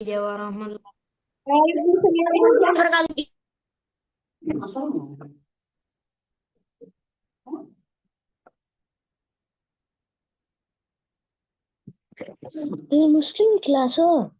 warahmatullahi Waalaikumsalam warahmatullahi wabarakatuh. Muslim class, oh.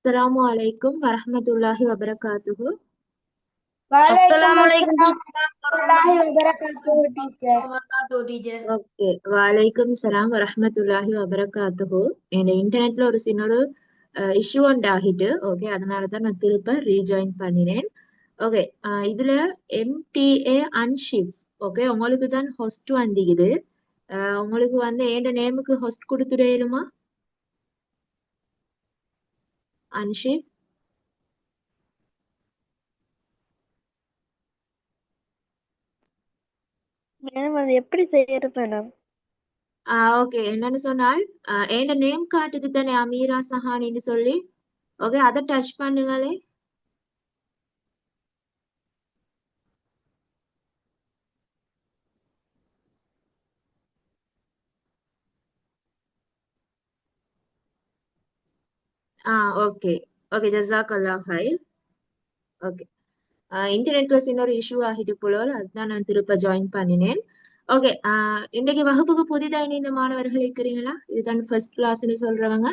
Assalamualaikum warahmatullahi wabarakatuh. Assalamualaikum warahmatullahi wabarakatuh, teacher. teacher. Okay, வலைக்கும் வரஹ்மத்துல்லாஹி வபரகாத்துஹு. என் இன்டர்நெட்ல ஒரு சின்ன ஒரு இஷ்யூ ஒன்று ஆகிட்டு, ஓகே, அதனால தான் நான் திருப்ப ரீஜாயின் பண்ணினேன். ஓகே, இதுல MTA அன்ஷிஃப்ட், ஓகே, உங்களுக்கு தான் ஹொஸ்ட் வந்திக்குது. உங்களுக்கு வந்து என் நேமுக்கு ஹோஸ்ட் கொடுத்துடலுமா அன்ஷி? மேடம் அது எப்படி செய்யறது மேடம்? ஓகே, என்னன்னு சொன்னால் என் நேம் காட்டுது தானே அமீரா சஹானின்னு சொல்லி. ஓகே, அதை டச் பண்ணுங்களே. ஓகே ஓகே, ஜஸாக்கல்லாஹ் ஹைர். ஓகே, இன்டர்நெட்ல இன்னொரு இஷ்யூ ஆகிட்டு போல, அதுதான் நான் திருப்ப ஜாயின் பண்ணினேன். ஓகே, இன்றைக்கு வகுப்புக்கு புதிதாக இணைந்த மாணவர்கள் இருக்கிறீங்களா? இதுதான் ஃபர்ஸ்ட் கிளாஸ்ன்னு சொல்றவங்க.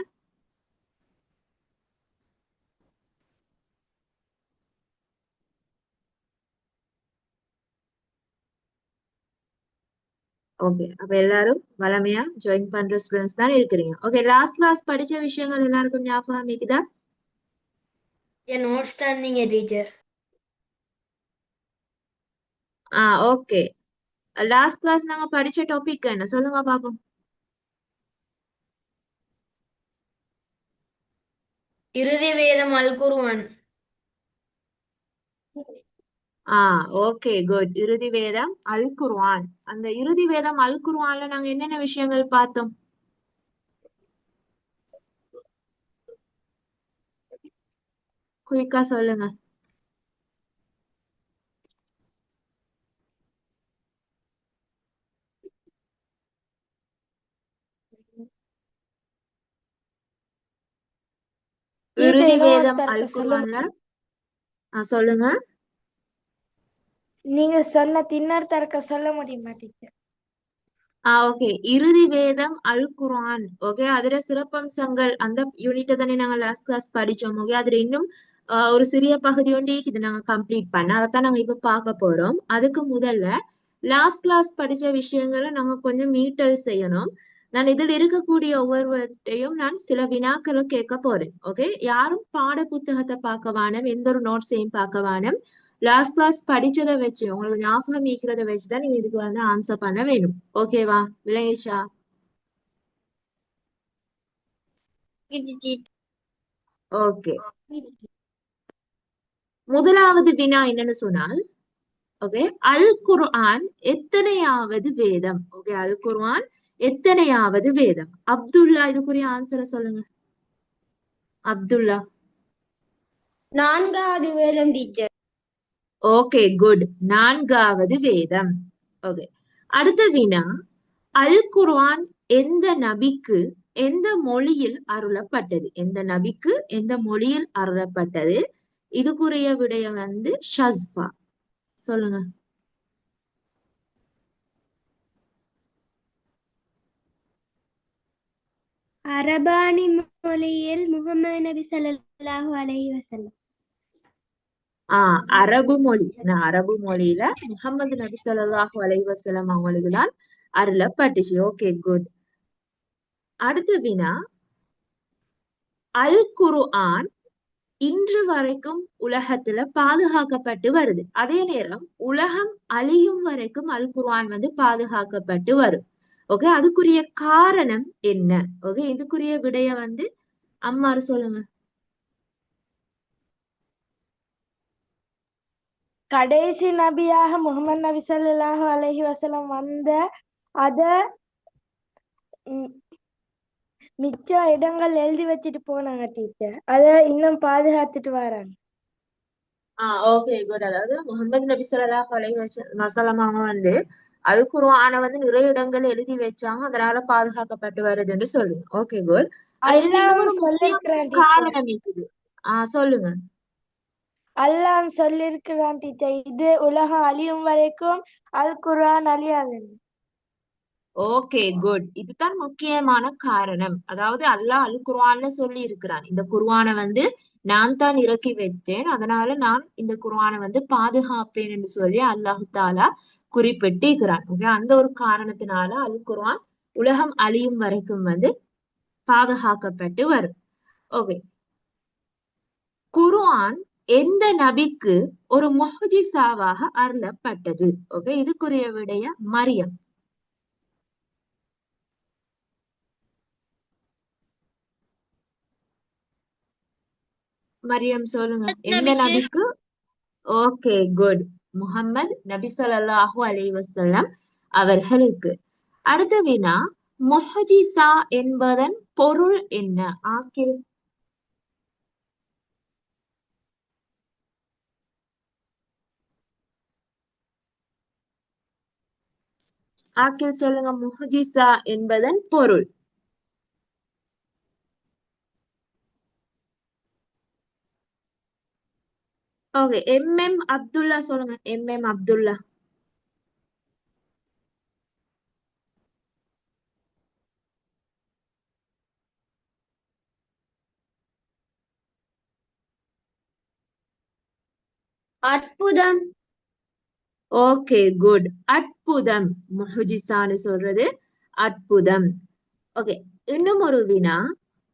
ஓகே, அப்ப எல்லாரும் வளமையா ஜாயின் பண்ற ஸ்டூடெண்ட்ஸ் தான் இருக்கிறீங்க. ஓகே, லாஸ்ட் கிளாஸ் படிச்ச விஷயங்கள் எல்லாருக்கும் ஞாபகம் இருக்குதா? என் நோட்ஸ் தந்தீங்க டீச்சர். ஓகே, லாஸ்ட் கிளாஸ் நாங்க படிச்ச டாபிக் என்ன சொல்லுங்க பாப்போம். இறுதி வேதம் அல் குர்ஆன். Okay good. இறுதி வேதம் அல் குர்ஆன். அந்த இறுதி வேதம் அல் குர்ஆன்ல நாங்க என்னென்ன விஷயங்கள் பார்த்தோம்? குயிக்கா சொல்லுங்க. இறுதி வேதம் அல் குர்ஆன்ல சொல்லுங்க. நீங்க சொன்ன தின்னர்த்தரக்க சொல்ல முடியுமா டீச்சர்? ஓகே, இறுதி வேதம் அல் குர்ஆன். ஓகே, அதுல சிறப்பம்சங்கள் அந்த யூனிட்டை தானே நாங்க லாஸ்ட் கிளாஸ் படிச்சோம். ஓகே, அதுல இன்னும் ஒரு சிறிய பகுதி ஒண்டி இது நாங்க கம்ப்ளீட் பண்ண, அதைத்தான் நாங்க இப்ப பார்க்க போறோம். அதுக்கு முதல்ல லாஸ்ட் கிளாஸ் படிச்ச விஷயங்களை நாங்க கொஞ்சம் மீட்டல் செய்யணும். நான் இதில் இருக்கக்கூடிய ஒவ்வொருவர்கிட்டையும் நான் சில வினாக்களை கேட்க போறேன். ஓகே, யாரும் பாட புத்தகத்தை பார்க்க வேணும், எந்த ஒரு நோட்ஸையும் பார்க்க வேணும். லாஸ்ட் கிளாஸ் படிச்சதை வச்சு உங்களுக்கு ஞாபகம் இருக்கிறத வச்சுதான் நீங்க இதுக்கு வந்து ஆன்சர் பண்ண வேணும். ஓகேவா? விளங்கிச்சா? ஓகே, முதலாவது வினா என்னன்னு சொன்னால், ஓகே, அல் குர்ஆன் எத்தனையாவது வேதம்? ஓகே, அல் குர்ஆன் எத்தனையாவது வேதம்? அப்துல்லா இதுக்குரிய ஆன்சரை சொல்லுங்க. அப்துல்லா. 4வது வேதம் டீச்சர். ஓகே குட், 4வது வேதம். ஓகே, அடுத்த வினா, அல் குர்ஆன் எந்த நபிக்கு எந்த மொழியில் அருளப்பட்டது? எந்த நபிக்கு எந்த மொழியில் அருளப்பட்டது? இதுக்குரிய விடயம் வந்து ஷஸ்பா. சொல்லுங்க. அரபானி மொழியில் முகமது நபி ஸல்லல்லாஹு அலைஹி வஸல்லம். அரபு மொழி. அரபு மொழியில முஹம்மது நபி ஸல்லல்லாஹு அலைஹி வஸல்லம் அவங்களுக்கு தான் அருளப்பட்டுச்சு. Okay good. அடுத்த வினா, அல் குர்ஆன் இன்று வரைக்கும் உலகத்துல பாதுகாக்கப்பட்டு வருது. அதே நேரம் உலகம் அழியும் வரைக்கும் அல் குர்ஆன் வந்து பாதுகாக்கப்பட்டு வரும். ஓகே, அதுக்குரிய காரணம் என்ன? ஓகே, இதுக்குரிய விடைய வந்து அம்மாரு சொல்லுங்க. கடைசி நபியாக முகமது நபி ஸல்லல்லாஹு அலைஹி வஸல்லம் வந்த அத மிச்ச இடங்கள் எழுதி வச்சுட்டு போனாங்க டீச்சர். அத இன்னும் பாதுகாத்துட்டு வராங்க. Okay good. அதாவது முகமது நபி ஸல்லல்லாஹு அலைஹி வஸல்லம் அவங்க வந்து அல் குர்ஆனை வந்து நிறைய இடங்கள் எழுதி வச்சாங்க, அதனால பாதுகாக்கப்பட்டு வருதுன்னு சொல்லுங்க. Okay good. இதுக்கு இன்னும் ஒரு முக்கியமான காரணம் இருக்குது. சொல்லுங்க. அல்லாஹ் சொல்லிருக்கிறான் டீச்சர், இது உலகம் அழியும் வரைக்கும் அல் குர்ஆன் அழியாது. Okay good. இதுதான் முக்கியமான காரணம். அதாவது அல்லாஹ் அல் குர்ஆன்ல சொல்லி இருக்கிறான், இந்த குர்ஆனை வந்து நான் தான் இறக்கி வைத்தேன், அதனால நான் இந்த குர்ஆனை வந்து பாதுகாப்பேன் என்று சொல்லி அல்லாஹு தாலா குறிப்பிட்டிருக்கிறான். ஓகே, அந்த ஒரு காரணத்தினால அல் குர்ஆன் உலகம் அழியும் வரைக்கும் வந்து பாதுகாக்கப்பட்டு வரும். ஓகே, குர்ஆன் எந்த நபிக்கு ஒரு முஹ்ஜிஸாவாக அருளப்பட்டது? ஓகே, இதுக்குரிய விடைய மரியம். மரியம் சொல்லுங்க எந்த நபிக்கு? Okay good. முஹம்மது நபி ஸல்லல்லாஹு அலைஹி வஸல்லம் அவர்களுக்கு. அடுத்த வினா, முஹ்ஜிஸா என்பதன் பொருள் என்ன? ஆக்கில் சொல்லுங்க முஹ்ஜிஸா என்பதன் பொருள். ஓகே, அப்துல்லா சொல்லுங்க. அப்துல்லா. அற்புதம். Okay good. அற்புதம். முஹ்ஜிஸான்னு சொல்றது அற்புதம். ஓகே, இன்னும் ஒரு வினா,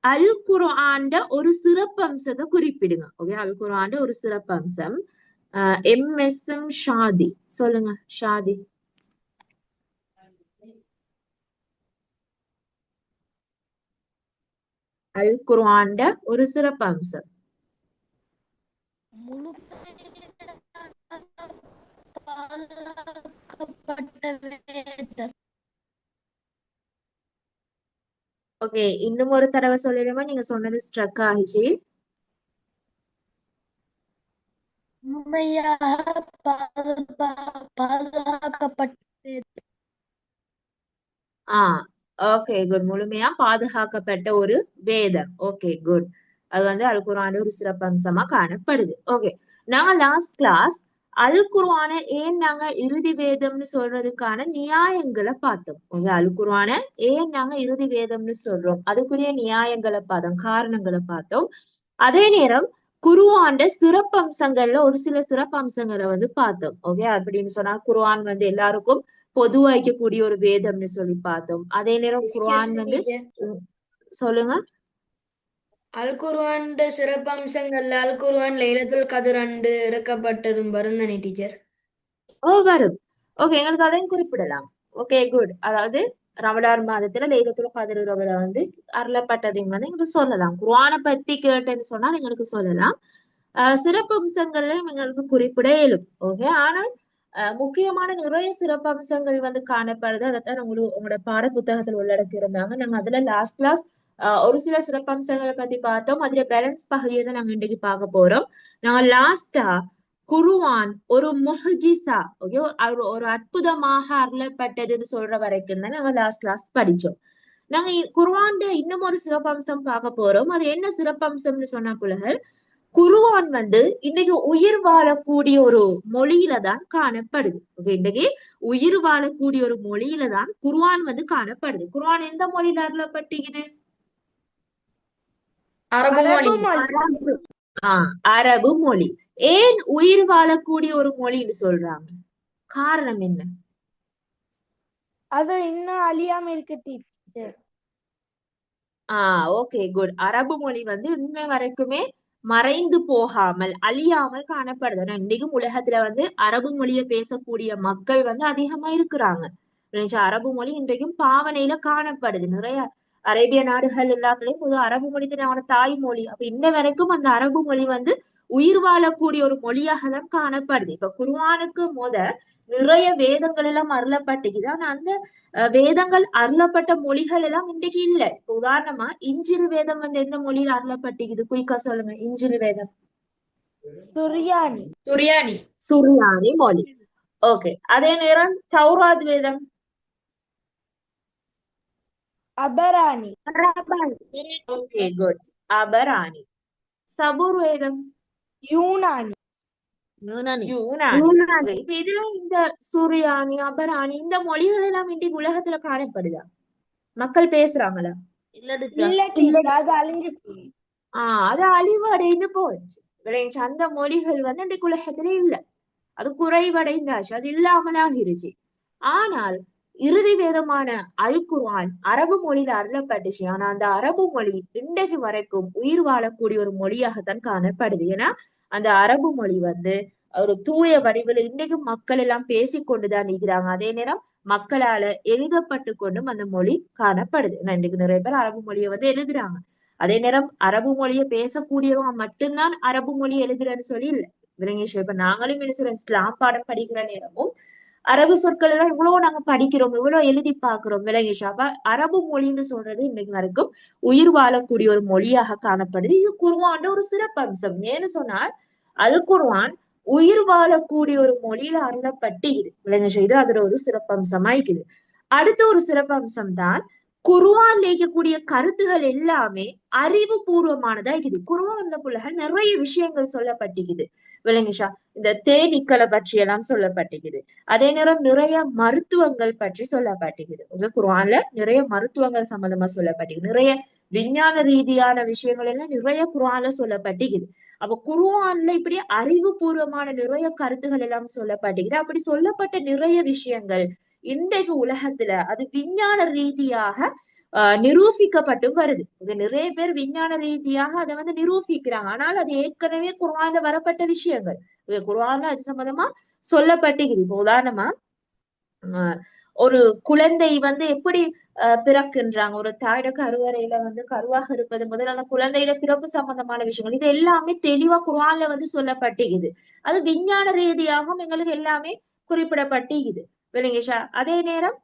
அல் குர்ஆன்ட ஒரு சிறப்பம்சத்தை குறிப்பிடுங்க. ஓகே, அல் குர்ஆன்ட ஒரு சிறப்பம்சம். எம் ஷாதி சொல்லுங்க. ஷாதி. அல் குர்ஆன்ட ஒரு சிறப்பம்சம். முழு பாதுகாக்கப்பட்ட வேதம். ஓகே, இன்னும் ஒரு தடவை சொல்லிடுமா? நீங்க சொன்னது ஸ்ட்ரக் ஆகிச்சு. முழுமையாக பாதுகாக்கப்பட்ட வேதம். Okay good. முழுமையா பாதுகாக்கப்பட்ட ஒரு வேதம். Okay good. அது வந்து அல் குர்ஆன் ஒரு சிறப்பம்சமா காணப்படுது. ஓகே, நாங்க லாஸ்ட் கிளாஸ் அல் குர்ஆன ஏன் நாங்க இறுதி வேதம்னு சொல்றதுக்கான நியாயங்களை பார்த்தோம். ஓகே, அல் குர்ஆன ஏன் நாங்க இறுதி வேதம்னு சொல்றோம், அதுக்குரிய நியாயங்களை பார்த்தோம், காரணங்களை பார்த்தோம். அதே நேரம் குர்ஆன்ட சிறப்பம்சங்கள்ல ஒரு சில சிறப்பம்சங்களை வந்து பார்த்தோம். ஓகே, அப்படின்னு சொன்னா குர்ஆன் வந்து எல்லாருக்கும் பொதுவாய்க்கக்கூடிய ஒரு வேதம்னு சொல்லி பார்த்தோம். அதே நேரம் எக்ஸ்கியூஸ் குர்ஆன் மீ வந்து டீச்சர். சொல்லுங்க. அல் குர்ஆன் சிறப்பம்சங்கள்ல அல் குர்ஆன் லைலத்துல் கத்ர் அன்று இறக்கப்பட்டதும் வருந்தனே டீச்சர். வரும். ஓகே, எங்களுக்கு அதையும் குறிப்பிடலாம். Okay good. அதாவது ரமலான் மாதத்துல லைலத்துல் கத்ர் இரவுல வந்து அருளப்பட்டதையும் வந்து எங்களுக்கு சொல்லலாம். குர்ஆனை பத்தி கேட்டேன்னு சொன்னா எங்களுக்கு சொல்லலாம். சிறப்பம்சங்கள்ல எங்களுக்கு குறிப்பிட இயலும். ஓகே, ஆனால் முக்கியமான நிறைய சிறப்பம்சங்கள் வந்து காணப்படுது. அதைத்தான் உங்களோட பாட புத்தகத்தில் உள்ளடக்கி இருந்தாங்க. நாங்க அதுல லாஸ்ட் கிளாஸ் ஒரு சில சிறப்பம்சங்களை பத்தி பார்த்தோம். அதுல பேலன்ஸ் பகுதியை தான் நாங்க இன்னைக்கு பார்க்க போறோம். நாங்க லாஸ்டா குர்ஆன் ஒரு முஹ்ஜிஸா, ஓகே, ஒரு அற்புதமாக அருளப்பட்டதுன்னு சொல்ற வரைக்கும் தான் நாங்க லாஸ்ட் கிளாஸ் படிச்சோம். நாங்க குர்ஆன்ல இன்னும் ஒரு சிறப்பம்சம் பார்க்க போறோம். அது என்ன சிறப்பம்சம்னு சொன்னா புலகர், குர்ஆன் வந்து இன்னைக்கு உயிர் வாழக்கூடிய ஒரு மொழியில தான் காணப்படுது. ஓகே, இன்னைக்கு உயிர் வாழக்கூடிய ஒரு மொழியில தான் குர்ஆன் வந்து காணப்படுது. குர்ஆன் எந்த மொழியில அருளப்பட்டிருக்குது? அரபு மொழி. அரபு மொழி. ஏன் உயிர் வாழக்கூடிய ஒரு மொழின்னு சொல்றாங்க? காரணம் என்ன? அது இன்னும் அழியாம இருக்கு டீச்சர். Okay good. அரபு மொழி வந்து இன்னை வரைக்குமே மறைந்து போகாமல் அழியாமல் காணப்படுது. ஆனா இன்னைக்கும் உலகத்துல வந்து அரபு மொழியை பேசக்கூடிய மக்கள் வந்து அதிகமா இருக்கிறாங்க. அரபு மொழி இன்றைக்கும் பாவனையில காணப்படுது. நிறைய அரேபிய நாடுகள் எல்லாத்துலயும் பொது அரபு மொழி அவனோட தாய்மொழி. அப்ப இன்ன வரைக்கும் அந்த அரபு மொழி வந்து உயிர் வாழக்கூடிய ஒரு மொழியாக தான் காணப்படுது. இப்ப குர்ஆனுக்கு நிறைய வேதங்கள் எல்லாம் அருளப்பட்டுக்குது. ஆனா அந்த வேதங்கள் அருளப்பட்ட மொழிகள் எல்லாம் இன்றைக்கு இல்ல. இப்ப உதாரணமா இஞ்சில் வேதம் வந்து எந்த மொழியில அருளப்பட்டிக்குது? குயிக்கா சொல்லுங்க. இஞ்சில் வேதம் சுரியானி மொழி. ஓகே, அதே நேரம் தௌராத் வேதம் அபராணி. Okay good. அபராணி. சபூர் வேதம் யூனானி. இப்ப இதுல இந்த சுரியானி, அபராணி இந்த மொழிகள் எல்லாம் இன்றைக்கு உலகத்துல காணப்படுதா? மக்கள் பேசுறாங்களா? இல்ல டீச்சர், அது அழிஞ்சு போய். அது அழிவடைந்து போச்சு. அந்த மொழிகள் வந்து இன்றைக்கு உலகத்துல இல்ல. அது குறைவடைந்தாச்சு, அது இல்லாமலாகிருச்சு. ஆனால் இறுதி வேதமான அல் குர்ஆன் அரபு மொழியில அருளப்பட்டுச்சு. ஆனா அந்த அரபு மொழி இன்றைக்கு வரைக்கும் உயிர் வாழக்கூடிய ஒரு மொழியாகத்தான் காணப்படுது. ஏன்னா அந்த அரபு மொழி வந்து ஒரு தூய வடிவில் இன்றைக்கும் மக்கள் எல்லாம் பேசிக்கொண்டுதான் இருக்கிறாங்க. அதே நேரம் மக்களால எழுதப்பட்டு கொண்டும் அந்த மொழி காணப்படுது. இன்னைக்கு நிறைய பேர் அரபு மொழியை வந்து எழுதுறாங்க. அதே நேரம் அரபு மொழியை பேசக்கூடியவங்க மட்டும்தான் அரபு மொழி எழுதுறேன்னு சொல்லி இல்லை. விளங்கிச்சா? இப்ப நாங்களும் என்ன சொல்றோம், இஸ்லாம் பாடம் படிக்கிற நேரமும் அரபு சொற்கள் எல்லாம் இவ்வளவு நாங்க படிக்கிறோம், இவ்வளவு எழுதி பார்க்கிறோம். விளங்கிச்சா? அப்ப அரபு மொழின்னு சொல்றது இன்னைக்கு வரைக்கும் உயிர் வாழக்கூடிய ஒரு மொழியாக காணப்படுது. இது குர்ஆன்ல ஒரு சிறப்பம்சம். ஏன்னு சொன்னால் அல் குர்ஆன் உயிர் வாழக்கூடிய ஒரு மொழியில அருளப்பட்டுகிறது. விளங்கிச்சா? இது அதுல ஒரு சிறப்பம்சமா இருக்குது. அடுத்த ஒரு சிறப்பம்சம் தான் குர்ஆன்ல இருக்கக்கூடிய கருத்துகள் எல்லாமே அறிவுபூர்வமானதா இருக்குது. குர்ஆன்ல புள்ளகள் நிறைய விஷயங்கள் சொல்லப்பட்டிருக்குது. விளங்கிச்சா? இந்த தேனீக்களை பற்றி எல்லாம் சொல்லப்பட்டிருக்குது. அதே நேரம் நிறைய மருத்துவங்கள் பற்றி சொல்லப்பட்டிருக்குது. உங்க குர்ஆன்ல நிறைய மருத்துவங்கள் சம்பந்தமா சொல்லப்பட்டிருக்கு. நிறைய விஞ்ஞான ரீதியான விஷயங்கள் எல்லாம் நிறைய குர்ஆன்ல சொல்லப்பட்டிருக்குது. அப்ப குர்ஆன்ல இப்படி அறிவுபூர்வமான நிறைய கருத்துகள் எல்லாம் சொல்லப்பட்டிருக்குது. அப்படி சொல்லப்பட்ட நிறைய விஷயங்கள் இன்றைக்கு உலகத்துல அது விஞ்ஞான ரீதியாக நிரூபிக்கப்பட்டும் வருது. இது நிறைய பேர் விஞ்ஞான ரீதியாக அதை வந்து நிரூபிக்கிறாங்க. ஆனால் அது ஏற்கனவே குர்ஆன்ல வரப்பட்ட விஷயங்கள். குர்ஆன்ல அது சம்பந்தமா சொல்லப்பட்டிருக்குது. இப்போ உதாரணமா ஒரு குழந்தை வந்து எப்படி பிறக்கின்றாங்க, ஒரு தாயோட கருவறையில வந்து கருவாக இருப்பது முதல் அந்த குழந்தையோட பிறப்பு சம்பந்தமான விஷயங்கள் இது எல்லாமே தெளிவா குர்ஆன்ல வந்து சொல்லப்பட்டிருக்குது. அது விஞ்ஞான ரீதியாகவும் எங்களுக்கு எல்லாமே குறிப்பிடப்பட்டிருக்குது. விளங்கிச்சா? அதே நேரம்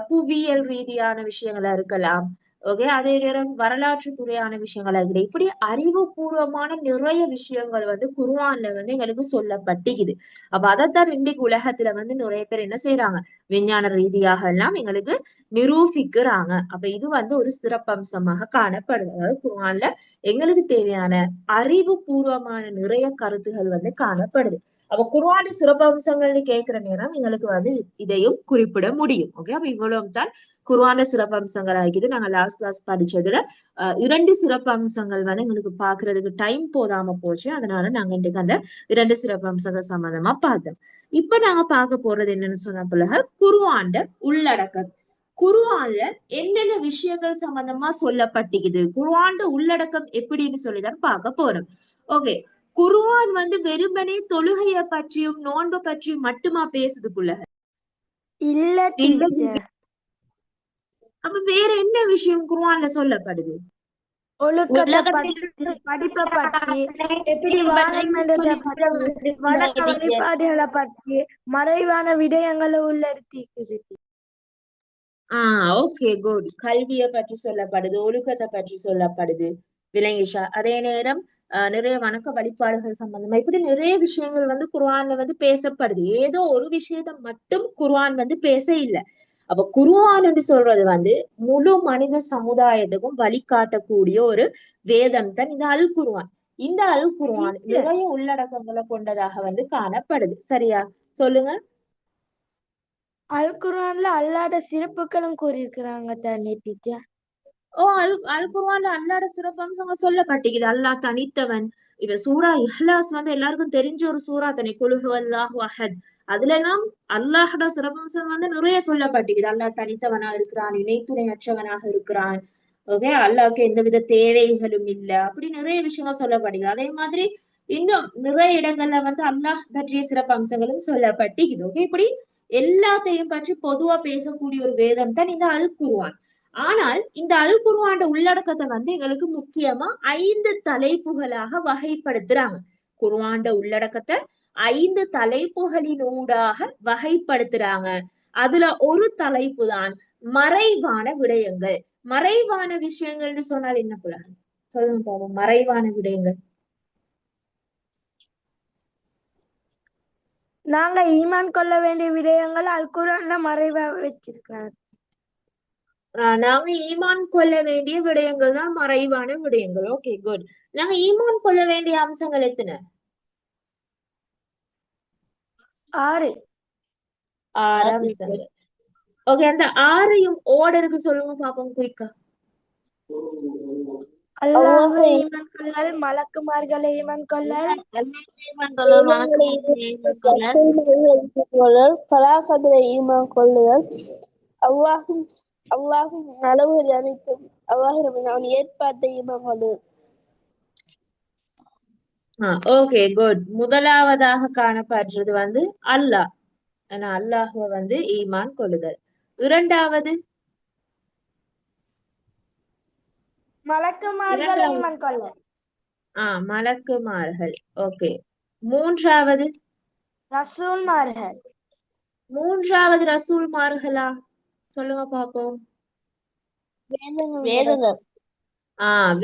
புவியியல் ரீதியான விஷயங்களா இருக்கலாம். ஓகே, அதே நேரம் வரலாற்று துறையான விஷயங்களா இருக்கு. இப்படி அறிவுபூர்வமான நிறைய விஷயங்கள் வந்து குர்ஆன்ல வந்து எங்களுக்கு சொல்லப்பட்டிருக்குது. அப்ப அதைத்தான் இன்றைக்கு உலகத்துல வந்து நிறைய பேர் என்ன செய்யறாங்க, விஞ்ஞான ரீதியாக எல்லாம் எங்களுக்கு நிரூபிக்கிறாங்க. அப்ப இது வந்து ஒரு சிறப்பம்சமாக காணப்படுது. அதாவது குர்ஆன்ல எங்களுக்கு தேவையான அறிவுபூர்வமான நிறைய கருத்துகள் வந்து காணப்படுது. அப்ப குர்ஆன் சிறப்பம்சங்கள்னு கேட்கிற நேரம் எங்களுக்கு வந்து இதையும் குறிப்பிட முடியும். ஓகே, அப்ப இவ்வளவு தான் குர்ஆன் சிறப்பம்சங்கள் ஆகிது. நாங்க லாஸ்ட் கிளாஸ் படிச்சதுல 2 சிறப்பம்சங்கள் வந்து எங்களுக்கு பாக்குறதுக்கு டைம் போதாம போச்சு. அதனால நாங்க இன்றைக்கு அந்த 2 சிறப்பம்சங்கள் சம்பந்தமா பார்த்தோம். இப்ப நாங்க பார்க்க போறது என்னன்னு சொன்ன பிறகு குர்ஆன்ல உள்ளடக்கம். குர்ஆன்ல என்னென்ன விஷயங்கள் சம்பந்தமா சொல்லப்பட்டிருக்குது, குர்ஆன்ல உள்ளடக்கம் எப்படின்னு சொல்லிதான் பார்க்க போறோம். ஓகே, குர்ஆன் வந்து வெறுமனே தொழுகைய பற்றியும் நோன்பு பற்றியும் மட்டுமா பேசுதுக்குள்ள? இல்ல டீச்சர். அப்ப வேற என்ன விஷயம் குர்ஆன்ல சொல்லப்படுது? ஒழுக்கத்தை பற்றி, படிப்பை பற்றி, எப்படி வாழணும்ன்றத பற்றி, வணக்க வழிபாடுகளை பற்றி, மறைவான விடயங்களை உள்ளடக்கிக்குது. Okay, good. கல்வியை பற்றி சொல்லப்படுது, ஒழுக்கத்தை பற்றி சொல்லப்படுது. விளங்கிஷா? அதே நேரம் நிறைய வணக்க வழிபாடுகள் சம்பந்தமா இப்படி நிறைய விஷயங்கள் வந்து குர்ஆன்ல வந்து பேசப்படுது. ஏதோ ஒரு விஷயத்த மட்டும் குர்ஆன் வந்து பேச இல்லை. அப்ப குர்ஆன் என்று சொல்றது வந்து முழு மனித சமுதாயத்துக்கும் வழிகாட்டக்கூடிய ஒரு வேதம் தான் இந்த அல் குர்ஆன். இந்த அல் குர்ஆன் நிறைய உள்ளடக்கங்களை கொண்டதாக வந்து காணப்படுது. சரியா? சொல்லுங்க. அல் குர்ஆன்ல அல்லாஹ்வோட சிறப்புகளும் கூறியிருக்கிறாங்க தானே டீச்சர்? அல் குர்ஆன்ல அல்லாஹ்வோட சிறப்பம்சங்க சொல்லப்பட்டிருக்குது. அல்லாஹ் தனித்தவன். இப்ப சூரா இஹ்லாஸ் வந்து எல்லாருக்கும் தெரிஞ்ச ஒரு சூரா தானே, குல் ஹுவல்லாஹு அஹத். அதுல எல்லாம் அல்லாஹ்வோட சிறப்பம்சம் வந்து நிறைய சொல்லப்பட்டிருக்குது. அல்லாஹ் தனித்தவனா இருக்கிறான், இணைத்துணையற்றவனாக இருக்கிறான். ஓகே, அல்லாஹ்க்கு எந்தவித தேவைகளும் இல்ல, அப்படி நிறைய விஷயங்கள் சொல்லப்படுகிறது. அதே மாதிரி இன்னும் நிறைய இடங்கள்ல வந்து அல்லாஹ் பற்றிய சிறப்பம்சங்களும் சொல்லப்பட்டிருக்குது. ஓகே, இப்படி எல்லாத்தையும் பற்றி பொதுவா பேசக்கூடிய ஒரு வேதம் தான் இந்த அல் குர்ஆன். ஆனால் இந்த அல் குர்ஆன் உள்ளடக்கத்தை வந்து எங்களுக்கு முக்கியமா 5 தலைப்புகளாக வகைப்படுத்துறாங்க. குர்ஆன் உள்ளடக்கத்தை 5 தலைப்புகளின் ஊடாக வகைப்படுத்துறாங்க. அதுல ஒரு தலைப்பு தான் மறைவான விடயங்கள். மறைவான விஷயங்கள்னு சொன்னால் என்ன போல சொல்லுங்க பாப்போம். மறைவான விடயங்கள் நாங்க ஈமான் கொள்ள வேண்டிய விடயங்கள் அல் குர்ஆன்ல மறைவா வச்சிருக்கிறாங்க. நாங்க ஈமான் கொள்ள வேண்டிய விடயங்கள் தான் மறைவான விடயங்கள். Okay, good. நாங்க ஈமான் கொள்ள வேண்டிய அம்சங்கள் எத்தனை? 6. 6 அம்சங்கள். ஓகே, அந்த 6ஐயும் ஓர்டருக்கு சொல்லுங்க பாப்போம் குயிக்கா. அல்லாஹ்வை ஈமான் கொள்ளல், மலக்குமார்களை ஈமான் கொள்ளல், கலாக்கதிரை ஈமான் கொள்ளுதல், அல்லாஹின் நலவுகள் அனைத்தும் அல்லாஹின் அவன் ஏற்பாட்டை ஈமான் கொள்ளுதல். Okay, good. முதலாவதாக காணப்படுறது வந்து அல்லாஹ். அல்லாஹ்வை வந்து ஈமான் கொள்ளுதல். இரண்டாவது மலக்குமார்களை இரண்டாவது ஈமான் கொள்ள. மலக்குமார்கள். ஓகே. மூன்றாவது ரசூல்மார்கள். மூன்றாவது ரசூல்மார்களா? சொல்லுங்க பாப்போம். வேதங்கள்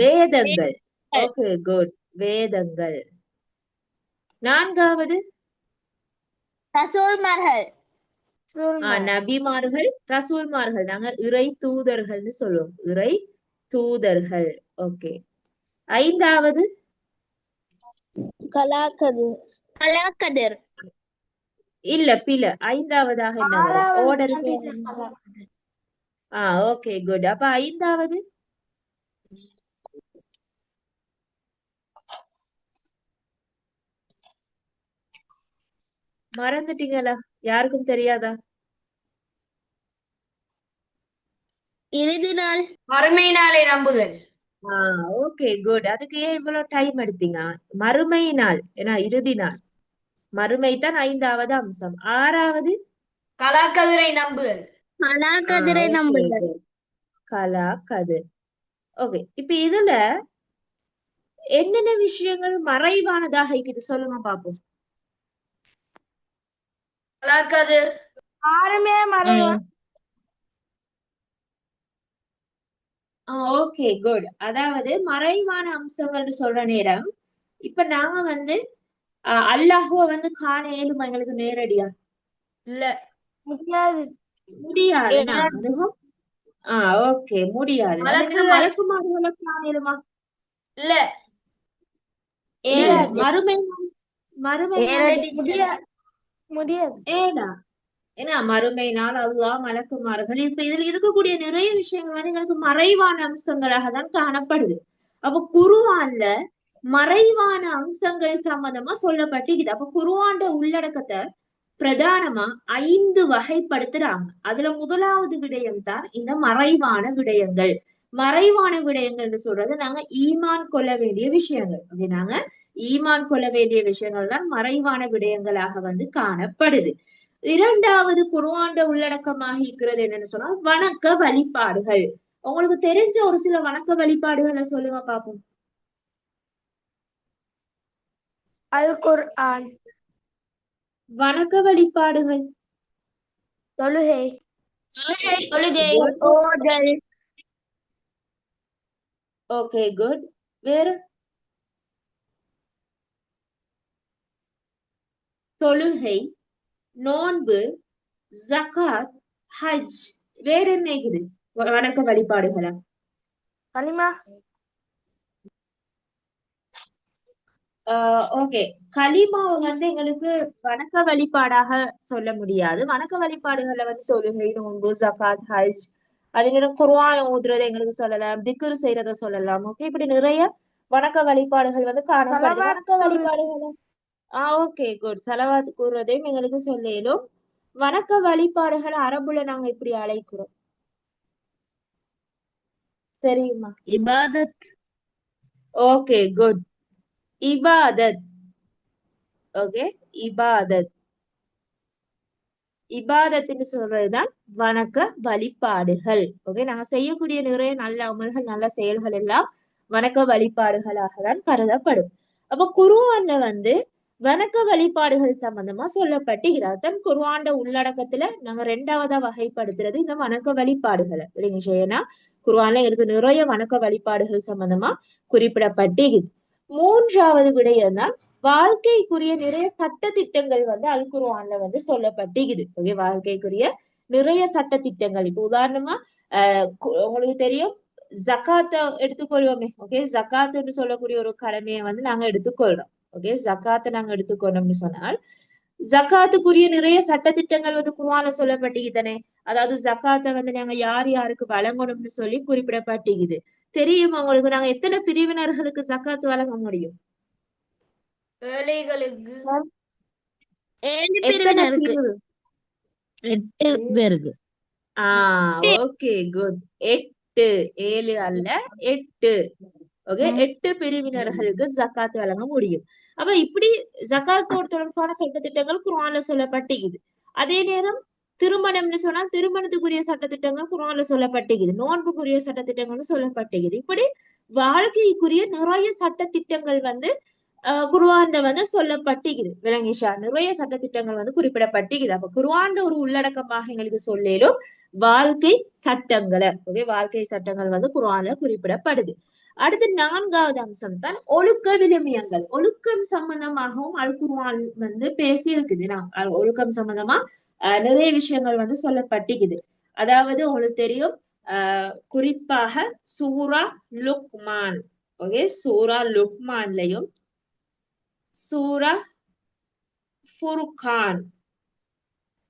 வேதங்கள். Okay, good. வேதங்கள். நான்காவது ரசூல்மார்கள் நபிமார்கள், ரசூல்மார்கள். நாங்க இறை தூதர்கள்னு சொல்லுவோம். இறை தூதர்கள். ஓகே. ஐந்தாவது கலாக்கதிர் இல்ல பில. ஐந்தாவதாக என்ன வரும்? ஆறாவது ஓர்டருக்கு. டீச்சர். Okay, good. அப்ப ஐந்தாவது மறந்துட்டீங்களா? யாருக்கும் தெரியாதா? இறுதி நாள் மறுமை நாளை நம்புதல். Okay, good. அதுக்கு ஏன் இவ்வளவு டைம் எடுத்தீங்க? மறுமை நாள், ஏன்னா இறுதி நாள். மறுமை தான் ஐந்தாவது அம்சம். ஆறாவது கலாக்கதிரை நம்புதல். கலாக்கதிரை okay, நம்புதல் good. கலாக்கதிர். ஓகே. இப்ப இதுல என்னென்ன விஷயங்கள் மறைவானதாக இருக்குது சொல்லுங்க பாப்போம். கலாக்கதிர் யாருமே மறைவா- ஓகே, குட். அதாவது மறைவான அம்சங்கள்னு சொல்ற நேரம் இப்ப நாங்க வந்து அல்லாஹுவ வந்து காண இயலுமா எங்களுக்கு நேரடியா? இல்ல. முடியாது. முடியாது. அதுவும் ஓகே, முடியாது. மலக்குமார்களை காண இயலுமா? இல்ல. இல்ல. மறுமை மறுமை முடியாது. முடியாது. ஏன்னா மறுமை நாள் அல்லாஹ், மலக்குமார்கள், இப்ப இதுல இருக்கக்கூடிய நிறைய விஷயங்கள் வந்து எங்களுக்கு மறைவான அம்சங்களாக தான் காணப்படுது. அப்ப குர்ஆன்ல மறைவான அம்சங்கள் சம்பந்தமா சொல்லப்பட்டிருக்குது. அப்ப குர்ஆன்ட உள்ளடக்கத்தை பிரதானமா 5 வகைப்படுத்துறாங்க. அதுல முதலாவது விடயம் தான் இந்த மறைவான விடயங்கள். மறைவான விடயங்கள்னு சொல்றது நாங்க ஈமான் கொள்ள வேண்டிய விஷயங்கள். அப்படி நாங்க ஈமான் கொள்ள வேண்டிய விஷயங்கள் தான் மறைவான விடயங்களாக வந்து காணப்படுது. இரண்டாவது குர்ஆன்ட உள்ளடக்கமாக இருக்கிறது என்னன்னு சொன்னா வணக்க வழிபாடுகள். உங்களுக்கு தெரிஞ்ச ஒரு சில வணக்க வழிபாடுகளை சொல்லுங்க பாப்போம். அல் குர்ஆன். வணக்க வழிபாடுகள். தொழுகை. ஓதல் ஓகே, குட். வேற? தொழுகை, நோன்பு, ஜகாத், ஹஜ். வேற என்ன இருக்குது வணக்க வழிபாடுகளா? கலிமா. ஓகே. கலிமாவை வந்து எங்களுக்கு வணக்க வழிபாடாக சொல்ல முடியாது. வணக்க வழிபாடுகள்ல வந்து தொழுகை, நோன்பு, ஜகாத், ஹஜ், அதே நேரம் குர்ஆன் ஓதுறதை எங்களுக்கு சொல்லலாம், திக்ர் செய்யறத சொல்லலாம். ஓகே, இப்படி நிறைய வணக்க வழிபாடுகள் வந்து காணப்படுது. வணக்க வழிபாடுகள் ஓகே, குட். சலவாத் கூறுறதையும் எங்களுக்கு சொல்லும். வணக்க வழிபாடுகளை அரபுல நாங்க இப்படி அழைக்கிறோம் தெரியுமா? இபாதத் ஓகே, குட். இபாதத். ஓகே, இபாதத். இபாதத்னு சொல்றதுதான் வணக்க வழிபாடுகள். ஓகே, நாங்க செய்யக்கூடிய நிறைய நல்ல அமல்கள், நல்ல செயல்கள் எல்லாம் வணக்க வழிபாடுகளாக தான் கருதப்படும். அப்ப குர்ஆன்ல வந்து வணக்க வழிபாடுகள் சம்பந்தமா சொல்லப்பட்டிருக்கிறது. தன் குர்ஆன்ட உள்ளடக்கத்துல நாங்க 2வதா வகைப்படுத்துறது இந்த வணக்க வழிபாடுகளை. ஏன்னா குர்ஆன்ல எனக்கு நிறைய வணக்க வழிபாடுகள் சம்பந்தமா குறிப்பிடப்பட்டிருக்குது. 3வது விடயம் தான் வாழ்க்கைக்குரிய நிறைய சட்ட திட்டங்கள் வந்து அல் குர்ஆன்ல வந்து சொல்லப்பட்டிருக்குது. ஓகே, வாழ்க்கைக்குரிய நிறைய சட்ட திட்டங்கள். இப்ப உதாரணமா உங்களுக்கு தெரியும் ஜகாத்த எடுத்துக்கொள்வோமே. ஓகே, ஜகாத்ன்னு சொல்லக்கூடிய ஒரு கடமையை வந்து நாங்க எடுத்துக்கொள்றோம். ஓகே, ஜகாத்தை நாங்க எடுத்துக்கொண்டோம்னு சொன்னால் ஜகாத்துக்குரிய நிறைய சட்ட திட்டங்கள் வந்து குர்ஆன்ல சொல்லப்பட்டிருக்குதானே. அதாவது ஜகாத்தை வந்து நாங்க யார் யாருக்கு வழங்கணும்னு சொல்லி குறிப்பிடப்பட்டிருக்குது. தெரியுமா உங்களுக்கு நாங்க எத்தனை பிரிவினர்களுக்கு ஜகாத் வழங்க முடியும்? ஏழைகளுக்கு. 7 எத்தனை பிரிவினருக்கு பிரிவு? 8 பேருக்கு ஓகே, குட். 8, 7 அல்ல, 8. ஓகே, 8 பிரிவினர்களுக்கு ஜகாத் வழங்க முடியும். அப்ப இப்படி ஜகாத்தோடு தொடர்பான சட்டத்திட்டங்கள் குர்ஆன்ல சொல்லப்பட்டிருக்குது. அதே நேரம் திருமணம்னு சொன்னா திருமணத்துக்குரிய சட்டத்திட்டங்கள் குர்ஆன்ல சொல்லப்பட்டிருக்குது. நோன்புக்குரிய சட்டத்திட்டங்கள்னு சொல்லப்பட்டிருக்குது. இப்படி வாழ்க்கைக்குரிய நிறைய சட்ட திட்டங்கள் வந்து குர்ஆன்ல வந்து சொல்லப்பட்டிருக்குது. விளங்கிஷா, நிறைய சட்டத்திட்டங்கள் வந்து குறிப்பிடப்பட்டிருக்குது. அப்ப குர்ஆன்ல ஒரு உள்ளடக்கமாக எங்களுக்கு சொல்லேலும் வாழ்க்கை சட்டங்களை, வாழ்க்கை சட்டங்கள் வந்து குர்ஆன்ல குறிப்பிடப்படுது. அடுத்து 4வது அம்சம் தான் ஒழுக்க விழுமியங்கள். ஒழுக்கம் சம்பந்தமாகவும் அல் குர்ஆன் வந்து பேசி இருக்குது. ஒழுக்கம் சம்பந்தமா நிறைய விஷயங்கள் வந்து சொல்லப்பட்டிருக்குது. அதாவது உங்களுக்கு தெரியும், குறிப்பாக சூரா லுக்மான், சூரா லுக்மான்லயும் சூரா ஃபுர்கான்,